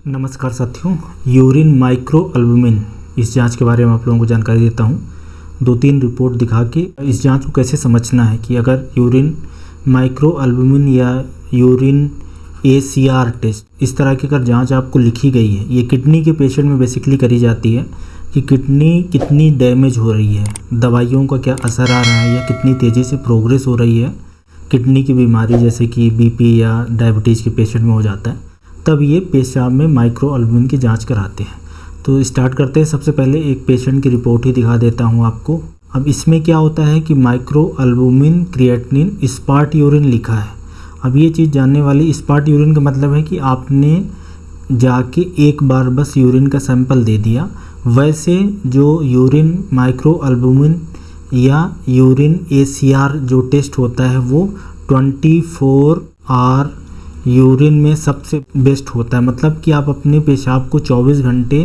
नमस्कार साथियों, urine micro albumin इस जांच के बारे में आप लोगों को जानकारी देता हूं। 2-3 रिपोर्ट दिखा के इस जांच को कैसे समझना है कि अगर यूरिन माइक्रो एल्बुमिन या यूरिन ACR टेस्ट इस तरह की अगर जांच आपको लिखी गई है, ये किडनी के पेशेंट में बेसिकली करी जाती है कि किडनी कितनी डैमेज हो रही है, दवाइयों का क्या असर आ रहा है या कितनी तेज़ी से प्रोग्रेस हो रही है किडनी की बीमारी जैसे कि BP या डायबिटीज़ के पेशेंट में हो जाता है, तब ये पेशाब में माइक्रो एल्बुमिन की जांच कराते हैं। तो स्टार्ट करते हैं। सबसे पहले एक पेशेंट की रिपोर्ट ही दिखा देता हूँ आपको। अब इसमें क्या होता है कि माइक्रो एल्बुमिन क्रिएटिनिन स्पार्ट यूरिन लिखा है। अब ये चीज़ जानने वाली, स्पार्ट यूरिन का मतलब है कि आपने जाके एक बार बस यूरिन का सैंपल दे दिया। वैसे जो यूरिन माइक्रो एल्बुमिन या यूरिन ACR जो टेस्ट होता है वो 24 आवर यूरिन में सबसे बेस्ट होता है। मतलब कि आप अपने पेशाब को 24 घंटे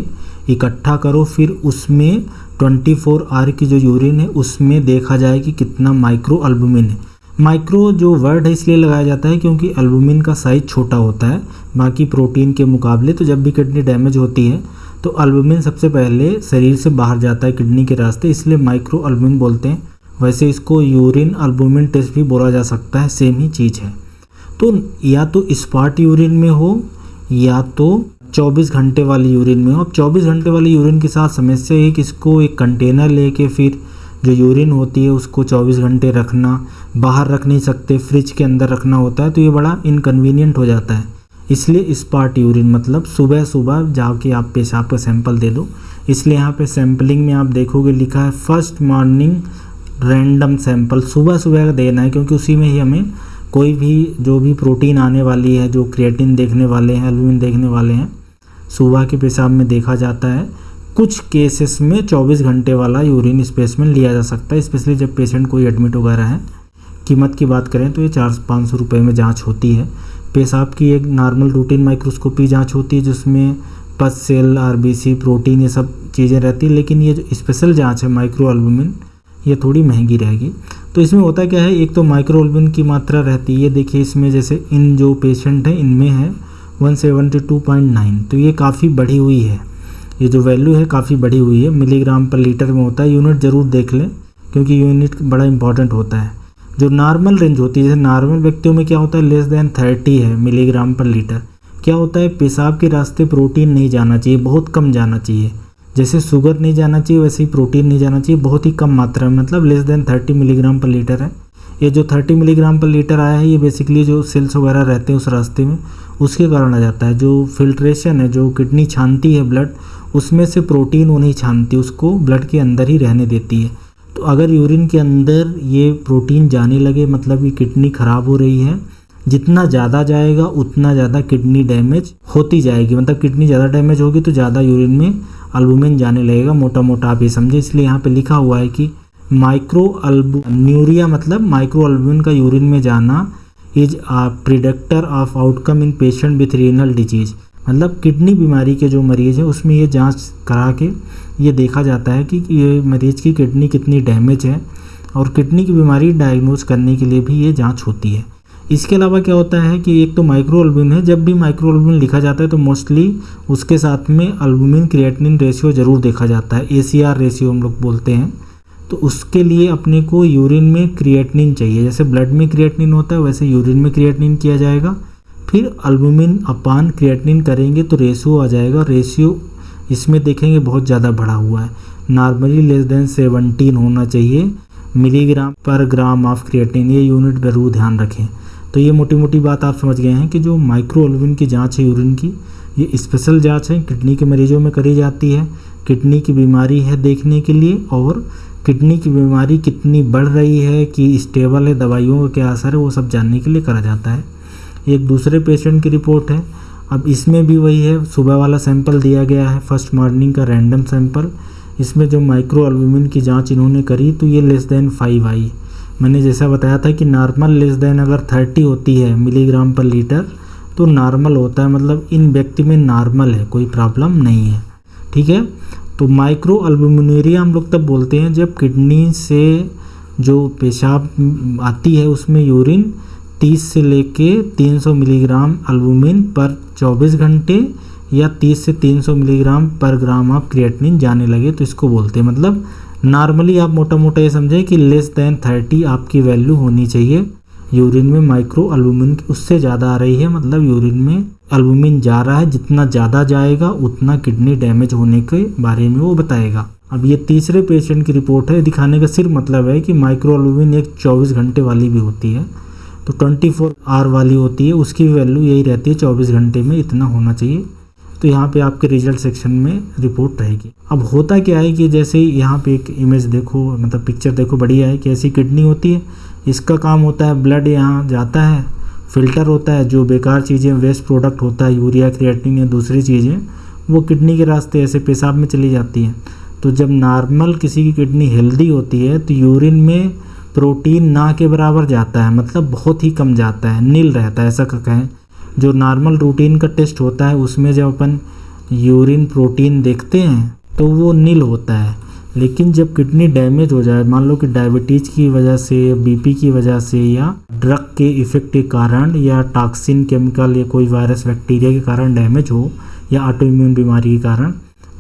इकट्ठा करो, फिर उसमें 24 आवर की जो यूरिन है उसमें देखा जाए कि कितना माइक्रो एल्बुमिन है। माइक्रो जो वर्ड है इसलिए लगाया जाता है क्योंकि एल्बुमिन का साइज छोटा होता है बाकी प्रोटीन के मुकाबले। तो जब भी किडनी डैमेज होती है तो एल्बुमिन सबसे पहले शरीर से बाहर जाता है किडनी के रास्ते, इसलिए माइक्रो एल्बुमिन बोलते हैं। वैसे इसको यूरिन एल्बुमिन टेस्ट भी बोला जा सकता है, सेम ही चीज़ है। तो या तो स्पार्ट यूरिन में हो या तो 24 घंटे वाली यूरिन में हो। अब 24 घंटे वाली यूरिन के साथ समस्या है कि इसको एक कंटेनर लेके फिर जो यूरिन होती है उसको 24 घंटे रखना, बाहर रख नहीं सकते, फ्रिज के अंदर रखना होता है, तो ये बड़ा इनकन्वीनियंट हो जाता है। इसलिए स्पार्ट यूरिन मतलब सुबह सुबह जाके आप पेशाब का सैंपल दे दो। इसलिए यहाँ पे सैंपलिंग में आप देखोगे लिखा है फर्स्ट मॉर्निंग रैंडम सैंपल, सुबह सुबह का देना है क्योंकि उसी में ही हमें कोई भी जो भी प्रोटीन आने वाली है, जो क्रिएटिन देखने वाले हैं, एल्बुमिन देखने वाले हैं, सुबह के पेशाब में देखा जाता है। कुछ केसेस में 24 घंटे वाला यूरिन स्पेसिमेन लिया जा सकता है, स्पेशली जब पेशेंट कोई एडमिट वगैरह है। कीमत की बात करें तो ये 400-500 रुपये में जांच होती है। पेशाब की एक नॉर्मल रूटीन माइक्रोस्कोपी जांच होती है जिसमें पस सेल, RBC, प्रोटीन ये सब चीज़ें रहती है, लेकिन ये जो स्पेशल जाँच है माइक्रो एल्बुमिन ये थोड़ी महंगी रहेगी। तो इसमें होता क्या है, एक तो माइक्रो एल्बुमिन की मात्रा रहती है, ये देखिए इसमें जैसे इन जो पेशेंट हैं इनमें है 172.9, तो ये काफ़ी बढ़ी हुई है। ये जो वैल्यू है काफ़ी बढ़ी हुई है, मिलीग्राम पर लीटर में होता है। यूनिट ज़रूर देख लें क्योंकि यूनिट बड़ा इंपॉर्टेंट होता है। जो नॉर्मल रेंज होती है, जैसे नॉर्मल व्यक्तियों में क्या होता है लेस देन 30 है मिलीग्राम पर लीटर। क्या होता है, पेशाब के रास्ते प्रोटीन नहीं जाना चाहिए, बहुत कम जाना चाहिए। जैसे शुगर नहीं जाना चाहिए वैसे ही प्रोटीन नहीं जाना चाहिए, बहुत ही कम मात्रा में, मतलब लेस देन 30 मिलीग्राम पर लीटर है। ये जो 30 मिलीग्राम पर लीटर आया है ये बेसिकली जो सेल्स वगैरह रहते हैं उस रास्ते में उसके कारण आ जाता है। जो फिल्ट्रेशन है, जो किडनी छानती है ब्लड, उसमें से प्रोटीन वो नहीं छानती, उसको ब्लड के अंदर ही रहने देती है। तो अगर यूरिन के अंदर ये प्रोटीन जाने लगे मतलब ये किडनी ख़राब हो रही है। जितना ज़्यादा जाएगा उतना ज़्यादा किडनी डैमेज होती जाएगी, मतलब किडनी ज़्यादा डैमेज होगी तो ज़्यादा यूरिन में एल्बुमिन जाने लगेगा, मोटा मोटा आप ये समझे। इसलिए यहाँ पे लिखा हुआ है कि माइक्रो एल्बुमिन्यूरिया मतलब माइक्रो एल्बुमिन का यूरिन में जाना is a predictor of outcome in patient with renal disease. मतलब किडनी बीमारी के जो मरीज़ हैं उसमें ये जांच करा के ये देखा जाता है कि ये मरीज़ की किडनी कितनी डैमेज है, और किडनी की बीमारी डायग्नोज करने के लिए भी ये जाँच होती है। इसके अलावा क्या होता है कि एक तो माइक्रो एल्बुमिन है, जब भी माइक्रो एल्बुमिन लिखा जाता है तो मोस्टली उसके साथ में एल्बुमिन क्रिएटिनिन रेशियो ज़रूर देखा जाता है, ACR रेशियो हम लोग बोलते हैं। तो उसके लिए अपने को यूरिन में क्रिएटिनिन चाहिए, जैसे ब्लड में क्रिएटिनिन होता है वैसे यूरिन में क्रिएटिनिन किया जाएगा। फिर एल्बुमिन अपान क्रिएटिनिन करेंगे तो रेशियो आ जाएगा। रेशियो इसमें देखेंगे बहुत ज़्यादा बढ़ा हुआ है, नॉर्मली लेस देन 17 होना चाहिए मिलीग्राम पर ग्राम ऑफ क्रिएटिनिन, ये यूनिट ज़रूर ध्यान रखें। तो ये मोटी मोटी बात आप समझ गए हैं कि जो माइक्रो एल्बुमिन की जांच है यूरिन की, ये स्पेशल जांच है, किडनी के मरीजों में करी जाती है। किडनी की बीमारी है देखने के लिए, और किडनी की बीमारी कितनी बढ़ रही है कि स्टेबल है, दवाइयों का क्या असर है, वो सब जानने के लिए करा जाता है। एक दूसरे पेशेंट की रिपोर्ट है। अब इसमें भी वही है, सुबह वाला सैंपल दिया गया है, फर्स्ट मॉर्निंग का रैंडम सैंपल। इसमें जो माइक्रो एल्बुमिन की जाँच इन्होंने करी तो ये लेस देन 5 आई। मैंने जैसा बताया था कि नॉर्मल लेस देन अगर 30 होती है मिलीग्राम पर लीटर तो नॉर्मल होता है, मतलब इन व्यक्ति में नॉर्मल है, कोई प्रॉब्लम नहीं है, ठीक है। तो माइक्रो एल्बुमिनुरिया हम लोग तब बोलते हैं जब किडनी से जो पेशाब आती है उसमें यूरिन 30 से लेके 300 मिलीग्राम एल्बुमिन पर 24 घंटे या 30 से 300 मिलीग्राम पर ग्राम ऑफ क्रिएटिनिन जाने लगे तो इसको बोलते हैं। मतलब नॉर्मली आप मोटा मोटा ये समझें कि लेस देन 30 आपकी वैल्यू होनी चाहिए यूरिन में माइक्रो एल्बुमिन की, उससे ज़्यादा आ रही है मतलब यूरिन में एल्बुमिन जा रहा है। जितना ज़्यादा जाएगा उतना किडनी डैमेज होने के बारे में वो बताएगा। अब ये तीसरे पेशेंट की रिपोर्ट है। दिखाने का सिर्फ मतलब है कि माइक्रो एल्बुमिन एक 24 घंटे वाली भी होती है, तो 24 आवर वाली होती है, उसकी वैल्यू यही रहती है 24 घंटे में इतना होना चाहिए। तो यहाँ पे आपके रिजल्ट सेक्शन में रिपोर्ट रहेगी। अब होता क्या है कि जैसे यहाँ पे एक इमेज देखो, मतलब पिक्चर देखो, बढ़िया है कि ऐसी किडनी होती है। इसका काम होता है ब्लड यहाँ जाता है, फिल्टर होता है, जो बेकार चीज़ें वेस्ट प्रोडक्ट होता है यूरिया क्रिएटिनिन या दूसरी चीज़ें वो किडनी के रास्ते ऐसे पेशाब में चली जाती हैं। तो जब नॉर्मल किसी की किडनी हेल्दी होती है तो यूरिन में प्रोटीन ना के बराबर जाता है, मतलब बहुत ही कम जाता है, नील रहता है ऐसा कहें। जो नॉर्मल रूटीन का टेस्ट होता है उसमें जब अपन यूरिन प्रोटीन देखते हैं तो वो नील होता है। लेकिन जब किडनी डैमेज हो जाए, मान लो कि डायबिटीज़ की वजह से, बीपी की वजह से, या ड्रग के इफ़ेक्ट के कारण, या टॉक्सिन केमिकल या कोई वायरस बैक्टीरिया के कारण डैमेज हो, या ऑटो इम्यून बीमारी के कारण,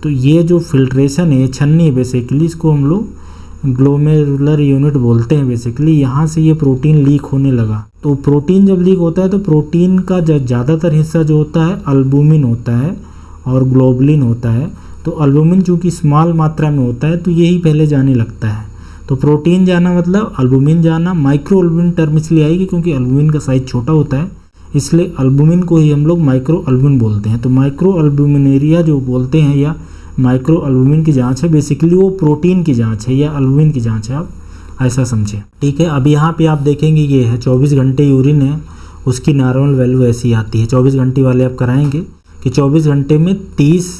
तो ये जो फिल्ट्रेशन है, छन्नी है बेसिकली, इसको हम लोग ग्लोमेरुलर यूनिट बोलते हैं बेसिकली। यहाँ से ये प्रोटीन लीक होने लगा। तो प्रोटीन जब लीक होता है तो प्रोटीन का ज़्यादातर हिस्सा जो होता है अल्बुमिन होता है और ग्लोबुलिन होता है। तो एल्बुमिन चूँकि स्मॉल मात्रा में होता है तो यही पहले जाने लगता है। तो प्रोटीन जाना मतलब एल्बुमिन जाना। माइक्रो एल्बुमिन टर्म इसलिए आएगी क्योंकि एल्बुमिन का साइज छोटा होता है, इसलिए एल्बुमिन को ही हम लोग माइक्रो एल्बुमिन बोलते हैं। तो माइक्रो एल्बुमिनेरिया जो बोलते हैं या माइक्रो एल्बुमिन की जांच है, बेसिकली वो प्रोटीन की जांच है या एल्बुमिन की जांच है, आप ऐसा समझें, ठीक है। अब यहाँ पे आप देखेंगे ये है 24 घंटे यूरिन है, उसकी नॉर्मल वैल्यू ऐसी आती है। 24 घंटे वाले आप कराएंगे कि 24 घंटे में 30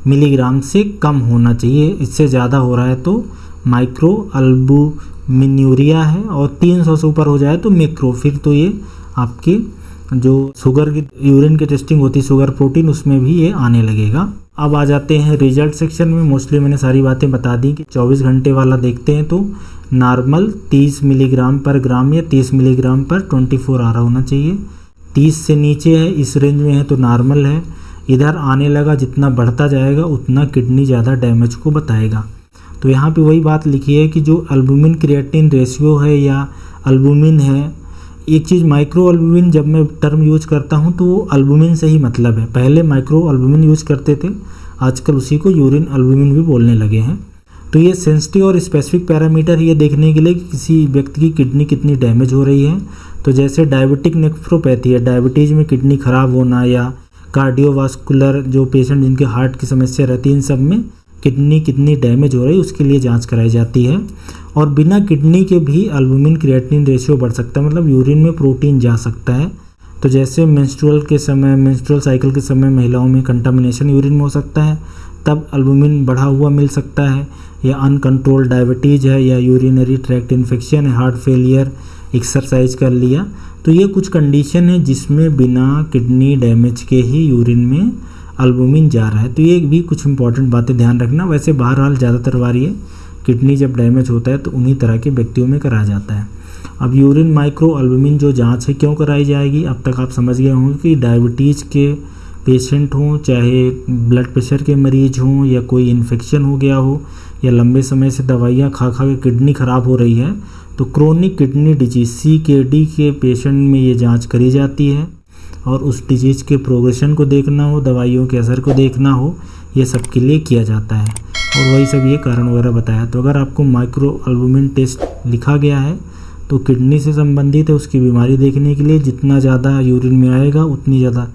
मिलीग्राम से कम होना चाहिए। इससे ज़्यादा हो रहा है तो माइक्रो एल्बुमिन्यूरिया है, और 300 से ऊपर हो जाए तो मैक्रो। फिर तो ये आपकी जो शुगर की यूरिन की टेस्टिंग होती है, शुगर प्रोटीन, उसमें भी ये आने लगेगा। अब आ जाते हैं रिजल्ट सेक्शन में। मोस्टली मैंने सारी बातें बता दी कि 24 घंटे वाला देखते हैं तो नॉर्मल 30 मिलीग्राम पर ग्राम या 30 मिलीग्राम पर 24 आवर होना चाहिए। 30 से नीचे है, इस रेंज में है तो नॉर्मल है। इधर आने लगा, जितना बढ़ता जाएगा उतना किडनी ज़्यादा डैमेज को बताएगा। तो यहाँ पे वही बात लिखी है कि जो एल्बुमिन क्रिएटिनिन रेशियो है या एल्बुमिन है, एक चीज़ माइक्रो एल्बुमिन जब मैं टर्म यूज करता हूँ तो वो एल्बुमिन से ही मतलब है। पहले माइक्रो एल्बुमिन यूज करते थे, आजकल उसी को यूरिन एल्बुमिन भी बोलने लगे हैं। तो ये सेंसिटिव और स्पेसिफिक पैरामीटर ये देखने के लिए कि किसी व्यक्ति की किडनी कितनी डैमेज हो रही है। तो जैसे डायबिटिक नेफ्रोपैथी है, डायबिटीज़ में किडनी खराब होना, या कार्डियोवास्कुलर जो पेशेंट जिनके हार्ट की समस्या रहती है, इन सब में किडनी कितनी डैमेज हो रही है उसके लिए जांच कराई जाती है। और बिना किडनी के भी एल्बुमिन क्रिएटिनिन रेशियो बढ़ सकता है, मतलब यूरिन में प्रोटीन जा सकता है। तो जैसे मेंस्ट्रुअल साइकिल के समय महिलाओं में कंटामिनेशन यूरिन में हो सकता है, तब एल्बुमिन बढ़ा हुआ मिल सकता है। या अनकंट्रोल्ड डायबिटीज़ है, या यूरिनरी ट्रैक्ट इन्फेक्शन है, हार्ट फेलियर, एक्सरसाइज कर लिया, तो ये कुछ कंडीशन है जिसमें बिना किडनी डैमेज के ही यूरिन में एल्बुमिन जा रहा है। तो ये भी कुछ इंपॉर्टेंट बातें ध्यान रखना। वैसे बहरहाल ज़्यादातर बार ये किडनी जब डैमेज होता है तो उन्हीं तरह के व्यक्तियों में कराया जाता है। अब यूरिन माइक्रो एल्बुमिन जो जांच है क्यों कराई जाएगी, अब तक आप समझ गए होंगे कि डायबिटीज़ के पेशेंट हों, चाहे ब्लड प्रेशर के मरीज हों, या कोई इन्फेक्शन हो गया हो, या लंबे समय से दवाइयाँ खा के किडनी ख़राब हो रही है, तो क्रोनिक किडनी डिजीज़ CKD के पेशेंट में ये जांच करी जाती है। और उस डिजीज़ के प्रोग्रेशन को देखना हो, दवाइयों के असर को देखना हो, ये सब के लिए किया जाता है। और वही सब ये कारण वगैरह बताया। तो अगर आपको माइक्रो एल्बुमिन टेस्ट लिखा गया है तो किडनी से संबंधित है, उसकी बीमारी देखने के लिए जितना ज़्यादा यूरिन में आएगा उतनी ज़्यादा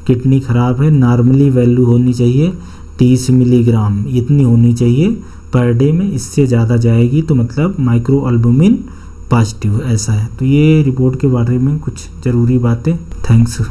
किडनी ख़राब है। नॉर्मली वैल्यू होनी चाहिए 30 मिलीग्राम, इतनी होनी चाहिए पर डे में। इससे ज़्यादा जाएगी तो मतलब माइक्रो एल्बुमिन पॉजिटिव, ऐसा है। तो ये रिपोर्ट के बारे में कुछ ज़रूरी बातें। थैंक्स।